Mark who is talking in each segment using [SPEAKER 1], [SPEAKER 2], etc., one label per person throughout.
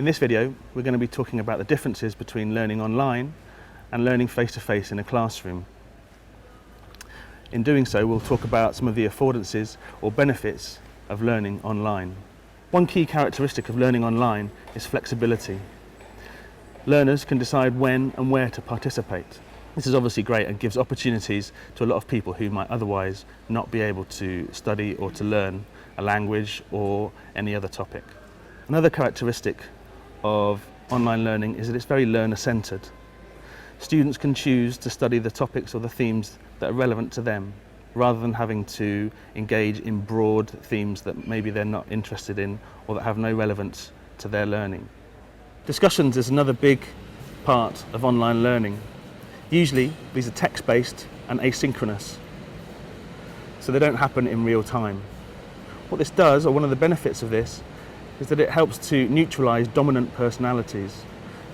[SPEAKER 1] In this video, we're going to be talking about the differences between learning online and learning face-to-face in a classroom. In doing so, we'll talk about some of the affordances or benefits of learning online. One key characteristic of learning online is flexibility. Learners can decide when and where to participate. This is obviously great and gives opportunities to a lot of people who might otherwise not be able to study or to learn a language or any other topic. Another characteristic of online learning is that it's very learner-centred. Students can choose to study the topics or the themes that are relevant to them, rather than having to engage in broad themes that maybe they're not interested in or that have no relevance to their learning. Discussions is another big part of online learning. Usually these are text-based and asynchronous, so they don't happen in real time. What this does, or one of the benefits of this, is that it helps to neutralise dominant personalities.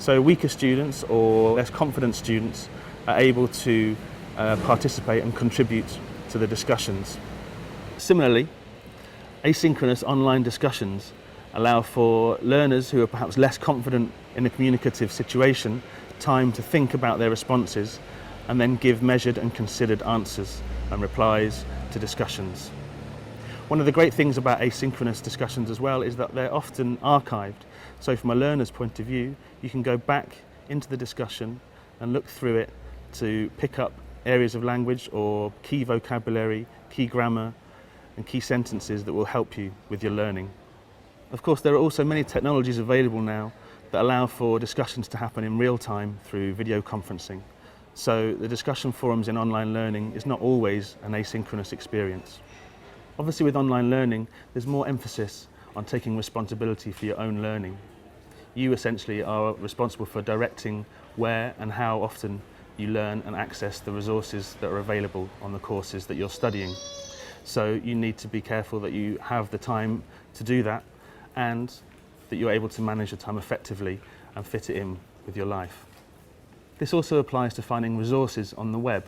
[SPEAKER 1] So weaker students or less confident students are able to participate and contribute to the discussions. Similarly, asynchronous online discussions allow for learners who are perhaps less confident in a communicative situation time to think about their responses and then give measured and considered answers and replies to discussions. One of the great things about asynchronous discussions as well is that they're often archived. So from a learner's point of view, you can go back into the discussion and look through it to pick up areas of language or key vocabulary, key grammar and key sentences that will help you with your learning. Of course, there are also many technologies available now that allow for discussions to happen in real time through video conferencing. So the discussion forums in online learning is not always an asynchronous experience. Obviously with online learning, there's more emphasis on taking responsibility for your own learning. You essentially are responsible for directing where and how often you learn and access the resources that are available on the courses that you're studying. So you need to be careful that you have the time to do that and that you're able to manage your time effectively and fit it in with your life. This also applies to finding resources on the web.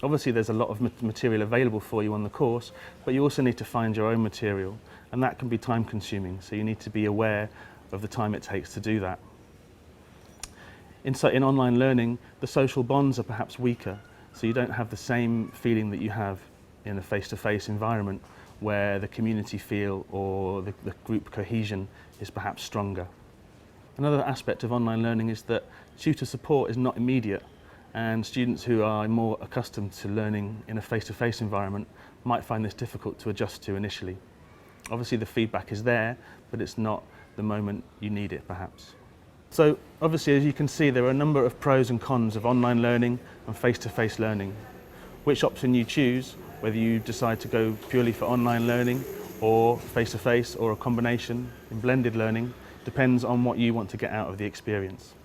[SPEAKER 1] Obviously there's a lot of material available for you on the course, but you also need to find your own material, and that can be time consuming, so you need to be aware of the time it takes to do that. In online learning, the social bonds are perhaps weaker, so you don't have the same feeling that you have in a face-to-face environment where the community feel or the group cohesion is perhaps stronger. Another aspect of online learning is that tutor support is not immediate, and students who are more accustomed to learning in a face-to-face environment might find this difficult to adjust to initially. Obviously the feedback is there, but it's not the moment you need it perhaps. So obviously, as you can see, there are a number of pros and cons of online learning and face-to-face learning. Which option you choose, whether you decide to go purely for online learning or face-to-face or a combination in blended learning, depends on what you want to get out of the experience.